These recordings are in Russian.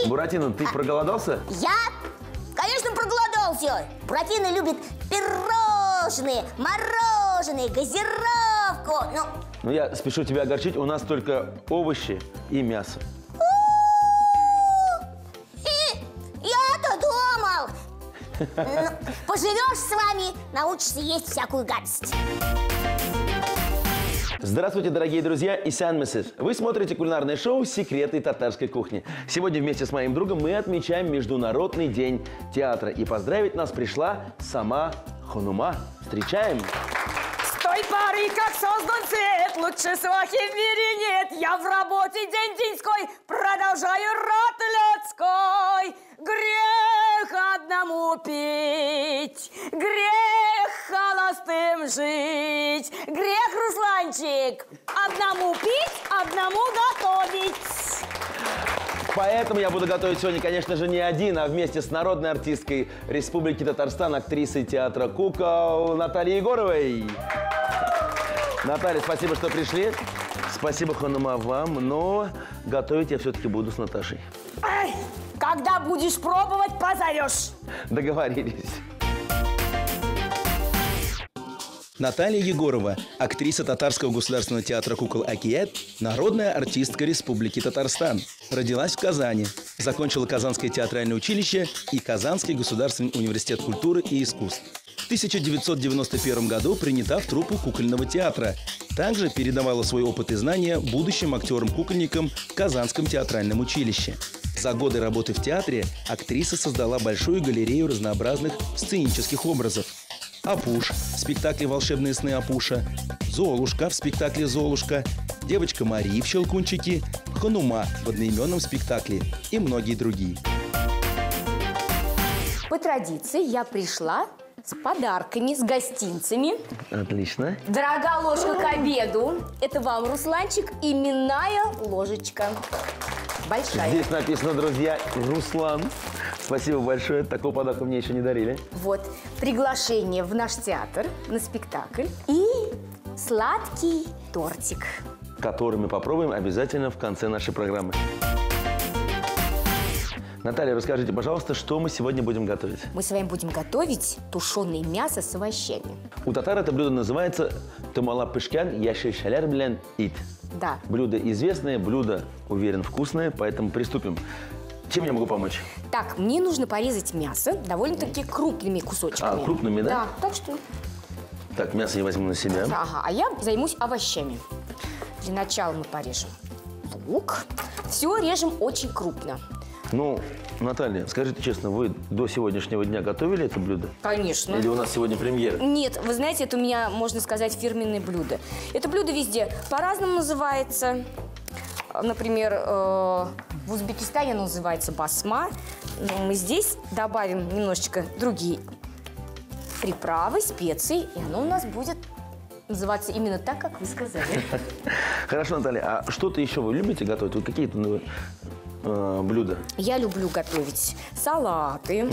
Буратино, ты проголодался? Я? Конечно, проголодался. Буратино любит пирожные, мороженое, газировку. Ну, я спешу тебя огорчить, у нас только овощи и мясо. Я-то думал. Поживешь с вами, научишься есть всякую гадость. Здравствуйте, дорогие друзья и сянмесис. Вы смотрите кулинарное шоу «Секреты татарской кухни». Сегодня вместе с моим другом мы отмечаем Международный день театра. И поздравить нас пришла сама Ханума. Встречаем! С той поры, как создан свет, лучше свахи в мире нет. Я в работе день-деньской продолжаю род людской. Грех одному пить, грех холостым жить. Грех, Русланчик, одному пить, одному готовить. Поэтому я буду готовить сегодня, конечно же, не один, а вместе с народной артисткой Республики Татарстан, актрисой театра «Кукол» Натальей Егоровой. Наталья, спасибо, что пришли. Спасибо, Ханума, вам, но готовить я все-таки буду с Наташей. Ай, когда будешь пробовать, позовешь. Договорились. Наталья Егорова, актриса Татарского государственного театра «Кукол Акият», народная артистка Республики Татарстан. Родилась в Казани, закончила Казанское театральное училище и Казанский государственный университет культуры и искусств. В 1991 году принята в труппу кукольного театра. Также передавала свой опыт и знания будущим актерам-кукольникам в Казанском театральном училище. За годы работы в театре актриса создала большую галерею разнообразных сценических образов. Апуш в спектакле «Волшебные сны Апуша», Золушка в спектакле «Золушка», девочка Мари в «Щелкунчике», Ханума в одноименном спектакле и многие другие. По традиции я пришла с подарками, с гостинцами. Отлично. Дорогая ложка к обеду. Это вам, Русланчик, именная ложечка. Большая. Здесь написано, друзья, Руслан. Спасибо большое. Такого подарка мне еще не дарили. Вот, приглашение в наш театр на спектакль и сладкий тортик. Который мы попробуем обязательно в конце нашей программы. Наталья, расскажите, пожалуйста, что мы сегодня будем готовить? Мы с вами будем готовить тушеное мясо с овощами. У татар это блюдо называется «Тумала пышкян яшишалер блен ит». Да. Блюдо известное, блюдо, уверен, вкусное, поэтому приступим. Чем я могу помочь? Так, мне нужно порезать мясо довольно-таки крупными кусочками. А, крупными, да? Да, так что... Так, мясо я возьму на себя. Ага, а я займусь овощами. Для начала мы порежем лук. Все режем очень крупно. Ну, Наталья, скажите честно, вы до сегодняшнего дня готовили это блюдо? Конечно. Или у нас сегодня премьера? Нет, вы знаете, это у меня, можно сказать, фирменное блюдо. Это блюдо везде по-разному называется. Например, в Узбекистане оно называется басма. Но мы здесь добавим немножечко другие приправы, специи, и оно у нас будет называться именно так, как вы сказали. Хорошо, Наталья, а что-то еще вы любите готовить? Вот какие-то блюда? Я люблю готовить салаты.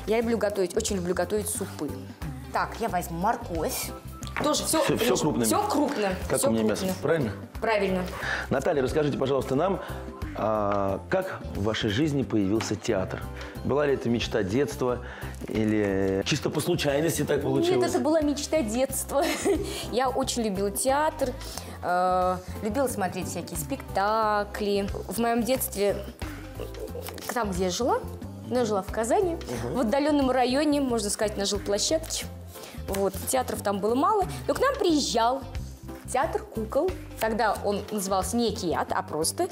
Я люблю готовить, очень люблю готовить супы. Так, я возьму морковь. Тоже все крупно. Все крупно. Как все у меня крупно. мясо, правильно? Правильно. Наталья, расскажите, пожалуйста, нам, как в вашей жизни появился театр? Была ли это мечта детства или чисто по случайности так получилось? Нет, это была мечта детства. Я очень любила театр, любила смотреть всякие спектакли. В моем детстве, там, где я жила в Казани, в отдаленном районе, можно сказать, на жилплощадке. Вот, театров там было мало, но к нам приезжал театр «Кукол». Тогда он назывался не «Акият», а просто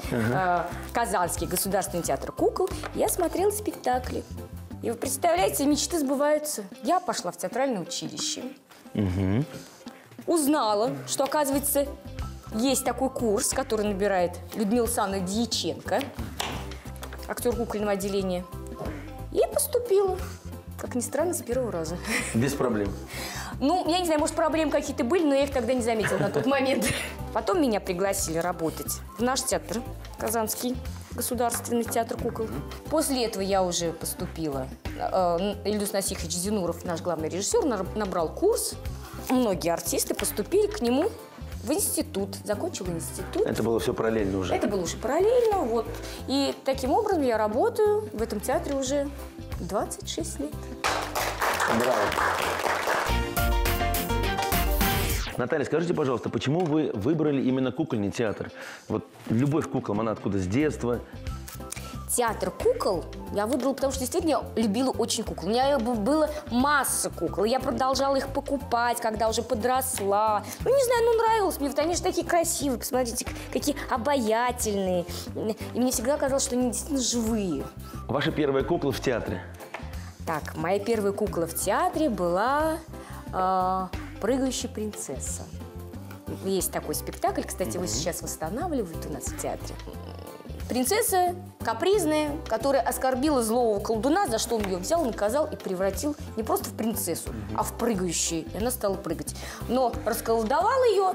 Казанский государственный театр «Кукол». Я смотрела спектакли. И вы представляете, мечты сбываются. Я пошла в театральное училище. Узнала, что, оказывается, есть такой курс, который набирает Людмила Александровна Дьяченко, актер кукольного отделения. И поступила. Как ни странно, с первого раза. Без проблем. Ну, я не знаю, может, проблемы какие-то были, но я их тогда не заметила на тот момент. Потом меня пригласили работать в наш театр, Казанский государственный театр «Кукол». После этого я уже поступила. Ильдус Насихович Зинуров, наш главный режиссер, набрал курс. Многие артисты поступили к нему в институт, закончила институт. Это было все параллельно уже? Это было уже параллельно, вот. И таким образом я работаю в этом театре уже 26 лет. Браво. Наталья, скажите, пожалуйста, почему вы выбрали именно кукольный театр? Вот любовь к куклам, она откуда, с детства? Театр кукол я выбрала, потому что действительно я любила очень кукол. У меня было масса кукол. Я продолжала их покупать, когда уже подросла. Ну, не знаю, нравилось мне. Вот они же такие красивые. Посмотрите, какие обаятельные. И мне всегда казалось, что они действительно живые. Ваша первая кукла в театре? Так, моя первая кукла в театре была «Прыгающая принцесса». Есть такой спектакль, кстати, его сейчас восстанавливают у нас в театре. Принцесса капризная, которая оскорбила злого колдуна, за что он ее взял, наказал и превратил не просто в принцессу, а в прыгающую. И она стала прыгать. Но расколдовал ее,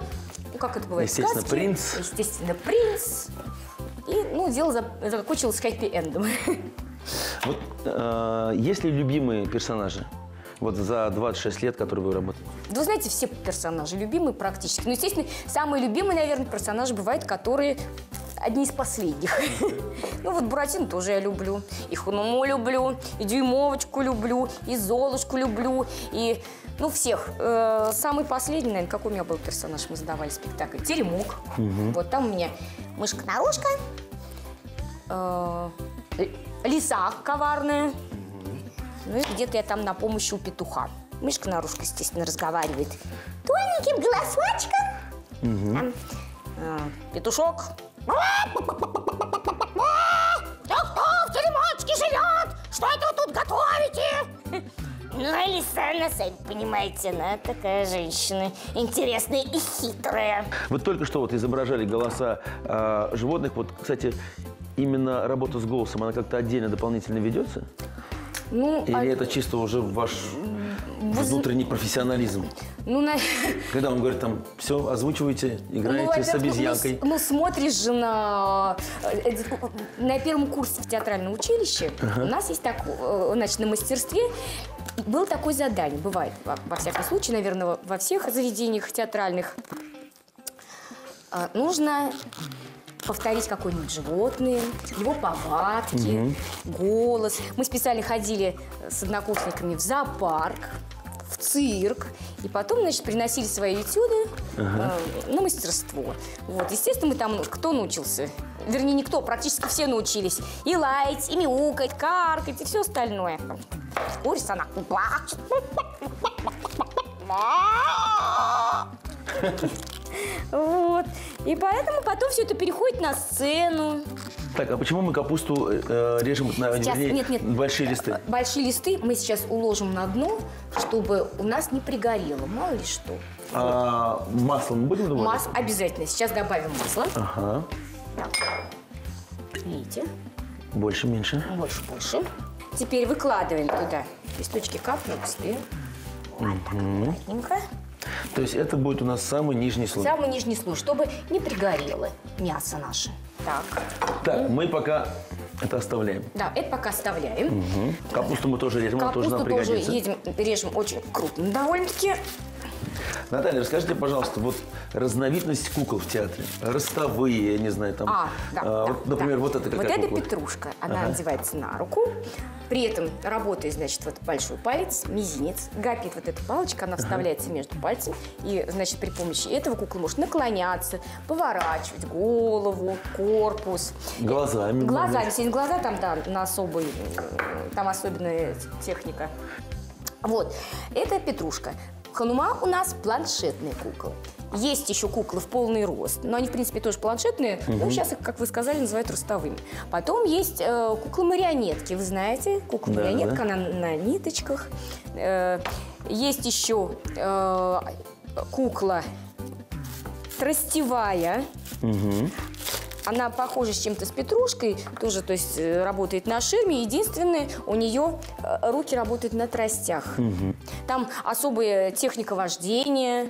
ну, как это бывает в сказке. Естественно, принц. Естественно, принц. И, ну, дело закончилось хэппи-эндом. Вот есть ли любимые персонажи? Вот за 26 лет, которые вы работаете? Да вы знаете, все персонажи любимые практически. Ну, естественно, самые любимые, наверное, персонажи бывают, которые одни из последних. Ну, вот Буратино тоже я люблю. И Хануму люблю, и Дюймовочку люблю, и Золушку люблю, и, ну, всех. Самый последний, наверное, какой у меня был персонаж, мы задавали спектакль? Теремок. Вот там у меня мышка-нарушка, лиса коварная. Ну и где-то я там на помощи у петуха. Мышка-нарушка, естественно, разговаривает тоненьким голосочком. Там, петушок. Кто в теремочке живет? Что это вы тут готовите? Ну, а лиса, она, сами понимаете, она такая женщина интересная и хитрая. Вы только что вот изображали голоса животных. Вот, кстати, именно работа с голосом, она как-то отдельно, дополнительно ведется? Ну, или это чисто уже ваш внутренний профессионализм? Ну, когда он говорит, там, все, озвучиваете, играете с обезьянкой. Ну, смотришь же на первом курсе в театральном училище. У нас есть так, значит, на мастерстве было такое задание. Бывает, во всяком случае, наверное, во всех заведениях театральных. Нужно повторить какое-нибудь животное, его повадки, голос. Мы специально ходили с однокурсниками в зоопарк, в цирк. И потом, значит, приносили свои этюды на мастерство. Вот. Естественно, мы там, кто научился? Вернее, никто, практически все научились. И лаять, и мяукать, каркать, и все остальное. Курица, она плачет. Вот. И поэтому потом все это переходит на сцену. Так, а почему мы капусту режем на большие листы? Большие листы мы сейчас уложим на дно, чтобы у нас не пригорело, мало ли что. А масло мы будем добавлять? Масло обязательно. Сейчас добавим масло. Ага. Так. Видите? Больше, меньше. Больше. Теперь выкладываем туда листочки капусты. Аккуратненько. То есть это будет у нас самый нижний слой? Самый нижний слой, чтобы не пригорело мясо наше. Так, мы пока это оставляем. Да, это пока оставляем. Капусту мы тоже режем, она тоже нам пригодится. Капусту тоже режем очень крупно довольно-таки. Наталья, расскажите, пожалуйста, вот разновидность кукол в театре. Ростовые, я не знаю, там. Вот, например, вот это какая Вот кукла? это петрушка. Она надевается на руку. При этом работает, значит, вот большой палец, мизинец. Гапит вот эта палочка, она вставляется между пальцами. И, значит, при помощи этого кукла может наклоняться, поворачивать голову, корпус. Глазами. Глазами. Если глаза там, да, на особый, там особенная техника. Вот. Это петрушка. Ханума у нас планшетная кукла. Есть еще куклы в полный рост, но они, в принципе, тоже планшетные. Ну, сейчас их, как вы сказали, называют ростовыми. Потом есть куклы-марионетки, вы знаете. Кукла-марионетка, она на ниточках. Есть еще кукла тростевая. Она похожа с чем-то с петрушкой, тоже, то есть, работает на ширме. Единственное, у нее руки работают на тростях. Там особая техника вождения,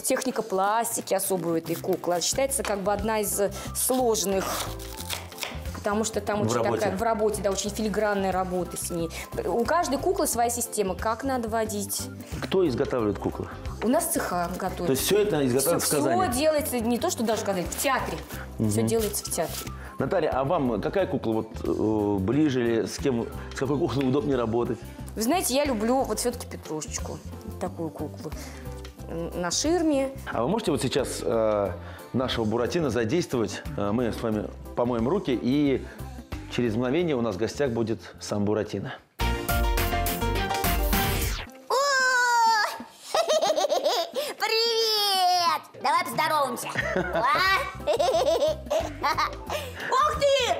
техника пластики особая у этой куклы. Считается как бы одна из сложных потому что там В очень работе. такая, в работе, да, очень филигранная работа с ней. У каждой куклы своя система, как надо водить. Кто изготавливает куклы? У нас цеха готовят. То есть все это изготавливается в Казани? Все делается, не то, что даже сказать, в театре. Все делается в театре. Наталья, а вам какая кукла ближе или с какой куклой удобнее работать? Вы знаете, я люблю вот все-таки Петрушечку, такую куклу на ширме. А вы можете вот сейчас нашего Буратино задействовать? Мы с вами помоем руки, и через мгновение у нас в гостях будет сам Буратино. Привет! Давай поздороваемся. Ух ты!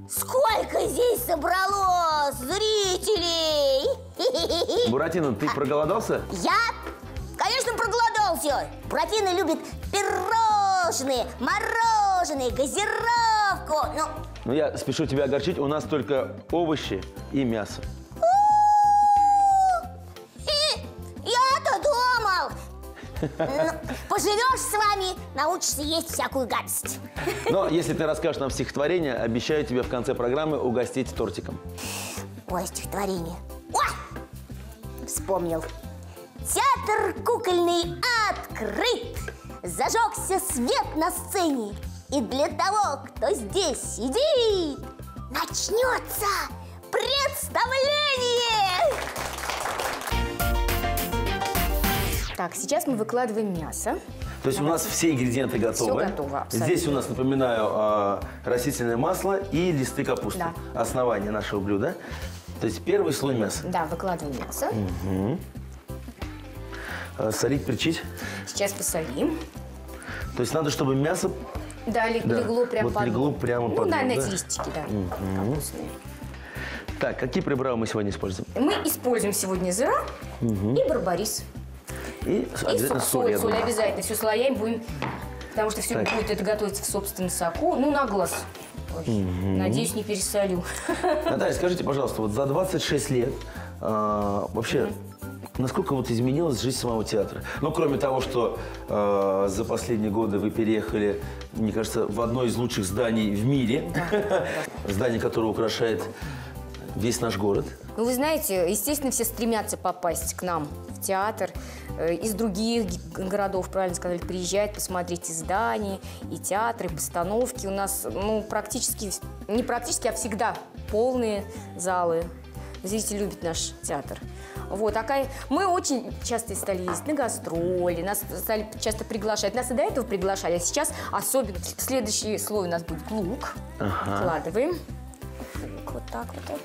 Сколько здесь собралось зрителей! Буратино, ты проголодался? Я, конечно, проголодался. Буратино любит пирожные, мороженые, газировку. Ну, я спешу тебя огорчить, у нас только овощи и мясо. Я-то думал. Поживешь с вами, научишься есть всякую гадость. Но если ты расскажешь нам стихотворение, обещаю тебе в конце программы угостить тортиком. Ой, стихотворение. Ой! Вспомнил. Театр кукольный открыт. Зажегся свет на сцене. И для того, кто здесь сидит, начнется представление. Так, сейчас мы выкладываем мясо. То есть у нас все ингредиенты готовы. Всё готово, абсолютно. Здесь у нас, напоминаю, растительное масло и листы капусты. Да. Основание нашего блюда. То есть первый слой мяса. Да, выкладываем мясо. Солить, перчить. Сейчас посолим. То есть надо, чтобы мясо... Да, легло прямо вот под легло дном. прямо Ну, под да, дном, на да? эти листики, да, капустные. Так, какие приправы мы сегодня используем? Мы используем сегодня зира и барбарис. И обязательно соль, я соль думаю. обязательно. Все слоями будем, потому что все Так. будет это готовиться в собственном соку. Ну, на глаз. Ой, надеюсь, не пересолю. Наталья, скажите, пожалуйста, вот за 26 лет вообще... Насколько вот изменилась жизнь самого театра? Ну, кроме того, что за последние годы вы переехали, мне кажется, в одно из лучших зданий в мире. Здание, которое украшает весь наш город. Ну, вы знаете, естественно, все стремятся попасть к нам в театр. Из других городов, правильно сказали, приезжают посмотреть и здания, и театры, и постановки. У нас, ну, практически, не практически, а всегда полные залы. Зрители любят наш театр. Вот, мы очень часто стали ездить на гастроли, нас стали часто приглашать. Нас и до этого приглашали, а сейчас особенно следующий слой у нас будет лук. Вкладываем. Лук вот так вот.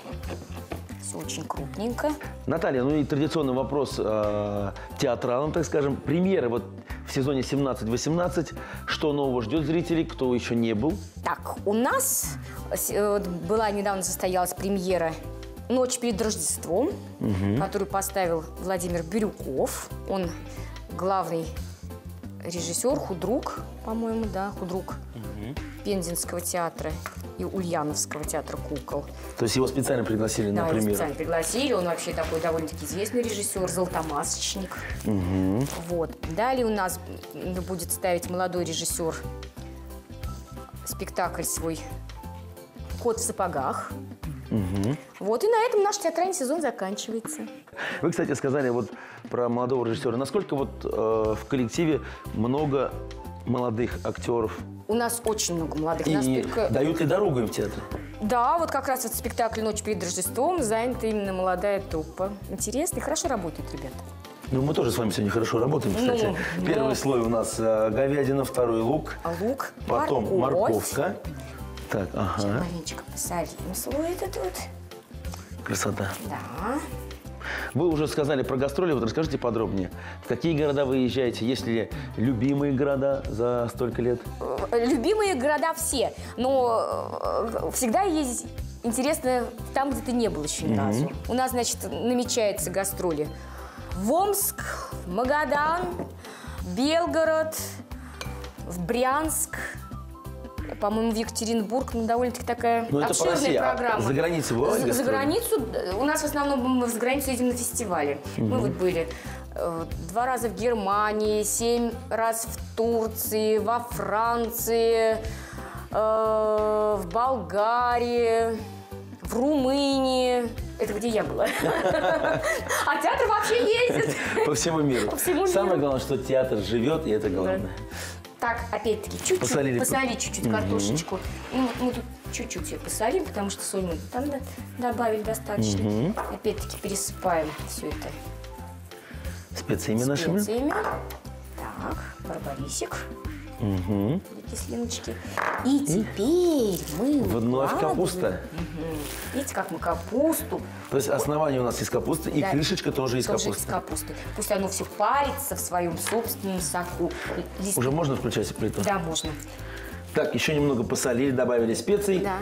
Все очень крупненько. Наталья, ну и традиционный вопрос театралам, так скажем. Премьеры вот в сезоне 17-18. Что нового ждет зрителей, кто еще не был? Так, у нас недавно состоялась премьера «Ночь перед Рождеством», которую поставил Владимир Бирюков. Он главный режиссер, худрук, по-моему, да, худрук Пензенского театра и Ульяновского театра кукол. То есть его специально пригласили Да, на его премьеру? специально пригласили. Он вообще такой довольно-таки известный режиссер, золотомасочник. Вот. Далее у нас будет ставить молодой режиссер спектакль свой «Кот в сапогах». Вот, и на этом наш театральный сезон заканчивается. Вы, кстати, сказали вот про молодого режиссера. Насколько вот в коллективе много молодых актеров? У нас очень много молодых. И Настолько... дают ли дорогу им в театре? Да, вот как раз вот спектакль «Ночь перед Рождеством» занята именно молодая труппа. Интересно и хорошо работают ребята. Ну, мы тоже с вами сегодня хорошо работаем, кстати. Ну, Первый да. слой у нас говядина, второй лук. Лук, Потом морковь. морковка. Так, Сейчас ага, маленечко посолим слой этот вот. красота. Да. Вы уже сказали про гастроли, вот расскажите подробнее. В какие города вы езжаете? Есть ли любимые города за столько лет? Любимые города все, но всегда есть интересно там, где ты не был еще ни разу. У нас, значит, намечаются гастроли в Омск, в Магадан, в Белгород, в Брянск, по-моему, в Екатеринбург. Ну, довольно-таки такая Ну, это по обширная России. программа. А за границей бывают За гастроли? границу у нас в основном мы за границу едем на фестивали. Мы вот были 2 раза в Германии, 7 раз в Турции, во Франции, в Болгарии, в Румынии. Это где я была. А театр вообще ездит. По всему миру. По всему миру. Самое главное, что театр живет, и это главное. Так, опять-таки, чуть-чуть посолили чуть-чуть картошечку. И мы тут чуть-чуть ее посолим, потому что соль мы там добавили достаточно. Опять-таки пересыпаем все это Специями нашими. Так, барбарисик. Для кислиночки. И теперь мы вновь капуста. Видите, как мы капусту. То есть основание у нас из капусты, и крышечка тоже из Тоже капусты. из капусты. Пусть оно все парится в своем собственном соку. Уже можно включать плиту? Да, можно. Так, еще немного посолили, добавили специй. Да.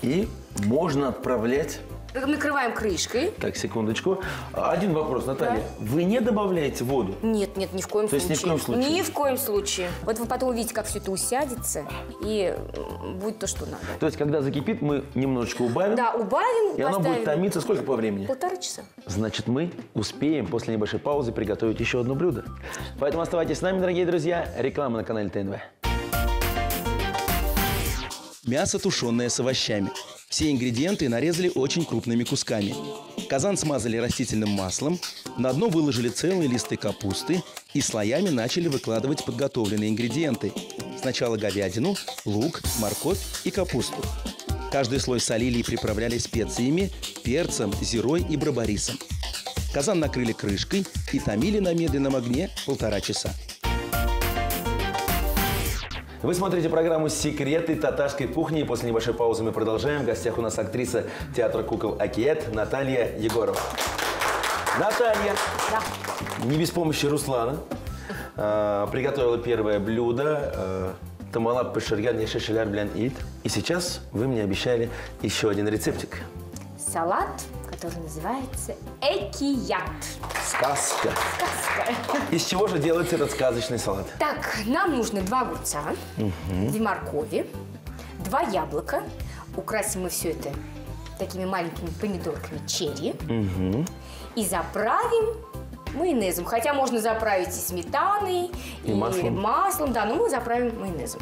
И можно отправлять. Накрываем крышкой. Так, секундочку. Один вопрос, Наталья. Да. Вы не добавляете воду? Нет, ни в коем То случае. есть ни в коем случае? Ни в коем случае. Вот вы потом увидите, как все это усядется, и будет то, что надо. То есть, когда закипит, мы немножечко убавим. Да, убавим, И оно поставим. будет томиться сколько по времени? 1,5 часа. Значит, мы успеем после небольшой паузы приготовить еще одно блюдо. Поэтому оставайтесь с нами, дорогие друзья. Реклама на канале ТНВ. Мясо тушеное с овощами. Все ингредиенты нарезали очень крупными кусками. Казан смазали растительным маслом, на дно выложили целые листы капусты и слоями начали выкладывать подготовленные ингредиенты. Сначала говядину, лук, морковь и капусту. Каждый слой солили и приправляли специями, перцем, зирой и барбарисом. Казан накрыли крышкой и томили на медленном огне 1,5 часа. Вы смотрите программу «Секреты татарской кухни». И после небольшой паузы мы продолжаем. В гостях у нас актриса театра кукол «Акиет» Наталья Егорова. Наталья, не без помощи Руслана, приготовила первое блюдо «Тамалап пешерган ешешеляр блян ит». И сейчас вы мне обещали еще один рецептик. Салат, который называется экият. Сказка. Из чего же делается этот сказочный салат? Так, нам нужно 2 огурца, 2 моркови, 2 яблока. Украсим мы все это такими маленькими помидорками черри. И заправим майонезом. Хотя можно заправить и сметаной, И маслом. Да, но мы заправим майонезом.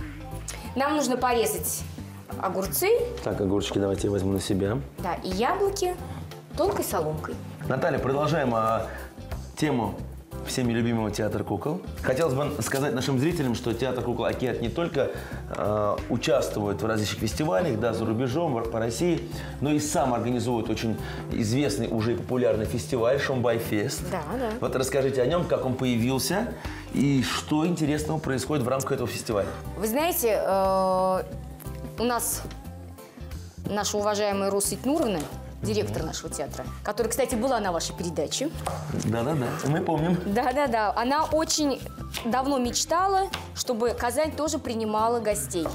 Нам нужно порезать огурцы, Так, огурчики давайте я возьму на себя. да, и яблоки тонкой соломкой. Наталья, продолжаем тему всеми любимого театра кукол. Хотелось бы сказать нашим зрителям, что театр кукол «Акиет» не только участвует в различных фестивалях, да, за рубежом, по России, но и сам организует очень известный, уже популярный фестиваль «Шумбай-фест». Да, да. Вот расскажите о нем, как он появился и что интересного происходит в рамках этого фестиваля. Вы знаете, у нас наша уважаемая Руса Итнуровна, директор нашего театра, которая, кстати, была на вашей передаче. Да-да-да, мы помним. Да-да-да. Она очень давно мечтала, чтобы Казань тоже принимала гостей,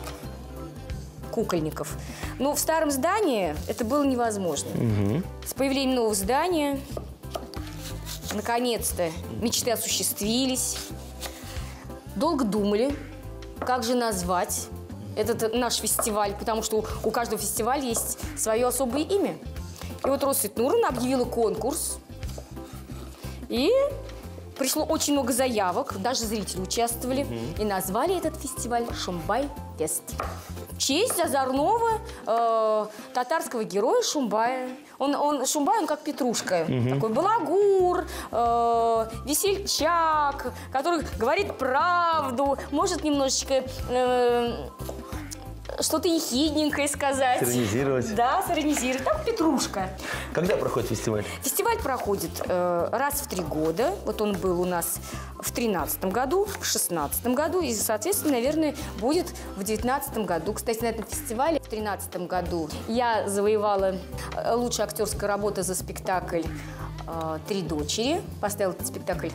кукольников. Но в старом здании это было невозможно. С появлением нового здания, наконец-то, мечты осуществились. Долго думали, как же назвать этот наш фестиваль, потому что у каждого фестиваля есть свое особое имя. И вот Руса Итнуровна объявила конкурс, и пришло очень много заявок, даже зрители участвовали, и назвали этот фестиваль «Шумбай-фест». В честь озорного татарского героя Шумбая. Шумбай, он как петрушка, такой балагур, весельчак, который говорит правду, может немножечко что-то ехидненькое сказать. Сиронизировать. Да, сиронизировать. Там петрушка. Когда проходит фестиваль? Фестиваль проходит раз в 3 года. Вот он был у нас в 2013 году, в 2016 году и, соответственно, наверное, будет в 2019 году. Кстати, на этом фестивале в 2013 году я завоевала лучшая актерская работа за спектакль «Три дочери». Поставил этот спектакль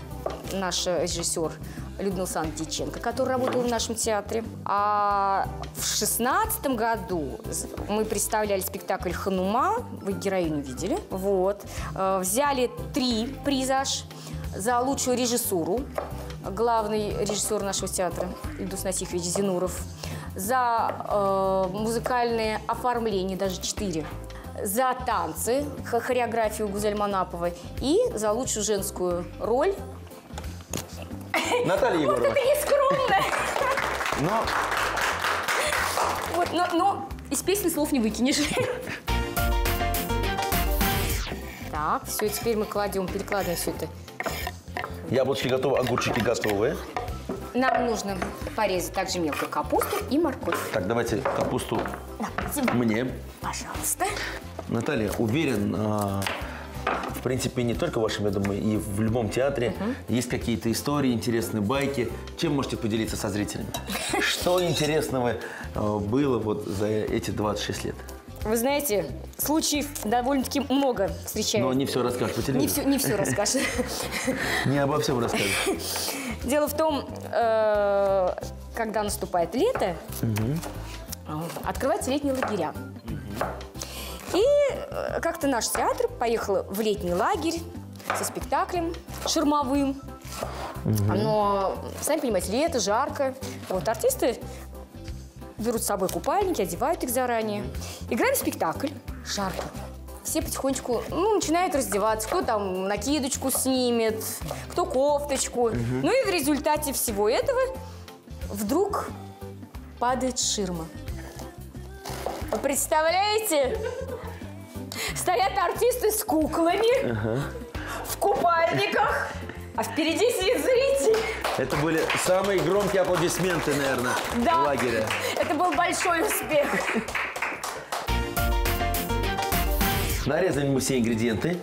наш режиссер Людмила Александровна Дьяченко, который работал в нашем театре. А в 2016 году мы представляли спектакль «Ханума». Вы героиню видели. Вот. Взяли 3 приза за лучшую режиссуру. Главный режиссер нашего театра Ильдус Насихович Зинуров. За музыкальное оформление даже 4. За танцы, хореографию Гузель Манаповой. И за лучшую женскую роль. Наталья Егорова. Вот это нескромно. Но Вот Но из песни слов не выкинешь. Так, все, теперь мы перекладываем все это. Яблочки готовы, огурчики готовы. Нам нужно порезать также мелко капусту и морковь. Так, давайте капусту мне. Пожалуйста. Наталья, уверен, в принципе, не только в вашем, я думаю, и в любом театре есть какие-то истории, интересные байки. Чем можете поделиться со зрителями? Что интересного было вот за эти 26 лет? Вы знаете, случаев довольно-таки много встречается. Но не все расскажешь по телевизору. Не все расскажешь. Не обо всем расскажешь. Дело в том, когда наступает лето, открываются летние лагеря. И как-то наш театр поехал в летний лагерь со спектаклем ширмовым. Но, сами понимаете, лето, жарко. Вот артисты берут с собой купальники, одевают их заранее. Играем спектакль. Жарко. Все потихонечку начинают раздеваться. Кто там накидочку снимет, кто кофточку. Ну и в результате всего этого вдруг падает ширма. Вы представляете? Стоят артисты с куклами, в купальниках, а впереди сидит зритель. Это были самые громкие аплодисменты, наверное, в лагере. Это был большой успех. Нарезали мы все ингредиенты.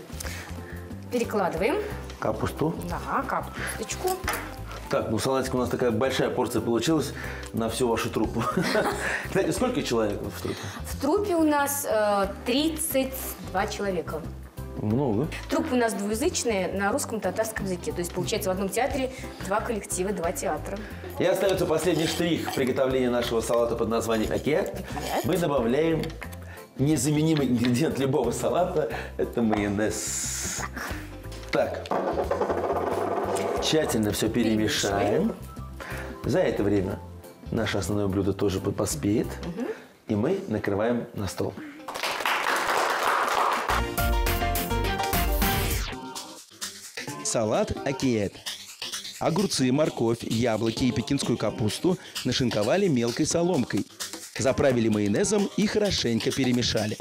Перекладываем. Капусту. Да, капусточку. Так, ну салатик у нас такая большая порция получилась на всю вашу труппу. Кстати, сколько человек в труппе? В труппе у нас 32 человека. Много. Труппа у нас двуязычная на русском и татарском языке. То есть, получается, в одном театре 2 коллектива, 2 театра. И остается последний штрих приготовления нашего салата под названием акият. Мы добавляем незаменимый ингредиент любого салата – это майонез. Так, тщательно все перемешаем. За это время наше основное блюдо тоже поспеет. И мы накрываем на стол. Салат акият. Огурцы, морковь, яблоки и пекинскую капусту нашинковали мелкой соломкой. Заправили майонезом и хорошенько перемешали.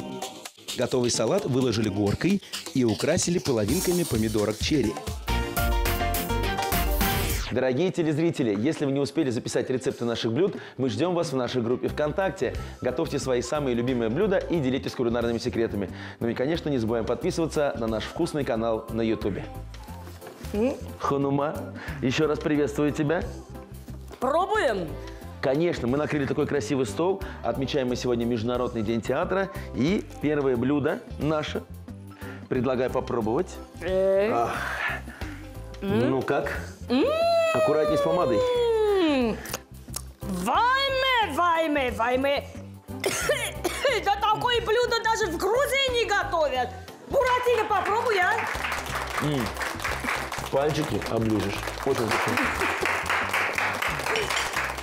Готовый салат выложили горкой и украсили половинками помидорок черри. Дорогие телезрители, если вы не успели записать рецепты наших блюд, мы ждем вас в нашей группе ВКонтакте. Готовьте свои самые любимые блюда и делитесь кулинарными секретами. Ну и, конечно, не забываем подписываться на наш вкусный канал на Ютубе. Ханума, еще раз приветствую тебя. Пробуем? Конечно, мы накрыли такой красивый стол. Отмечаем мы сегодня Международный день театра. И первое блюдо наше. Предлагаю попробовать. Ну как? Аккуратней с помадой. Вайме. Да такое блюдо даже в Грузии не готовят. Буратино, попробуй, а? Пальчики оближешь. Очень вкусно.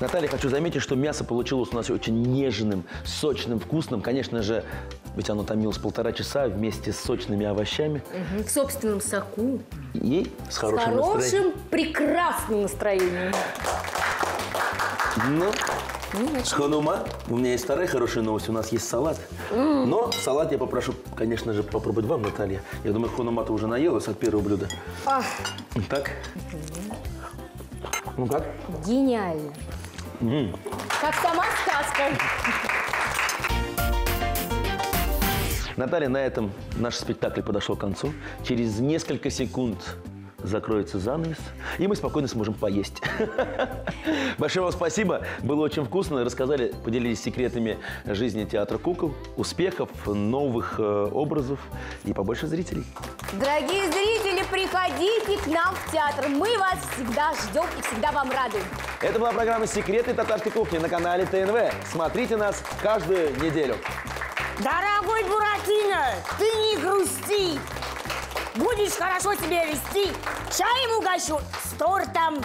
Наталья, хочу заметить, что мясо получилось у нас очень нежным, сочным, вкусным. Конечно же, ведь оно томилось 1,5 часа вместе с сочными овощами. В собственном соку. И с хорошим настроением. прекрасным настроением. Ну, Ханума, у меня есть вторая хорошая новость. У нас есть салат. Но салат я попрошу, конечно же, попробовать вам, Наталья. Я думаю, Ханума-то уже наелась от первого блюда. Так. Ну как? Гениально. Как сама сказка. Наталья, на этом наш спектакль подошел к концу. Через несколько секунд закроется занавес, и мы спокойно сможем поесть. Большое вам спасибо. Было очень вкусно. Рассказали, поделились секретами жизни театра кукол, успехов, новых образов и побольше зрителей. Дорогие зрители, приходите к нам в театр. Мы вас всегда ждем и всегда вам рады. Это была программа «Секреты татарской кухни» на канале ТНВ. Смотрите нас каждую неделю. Дорогой Буратино, ты не грусти. Будешь хорошо себя вести, чаем угощу с тортом.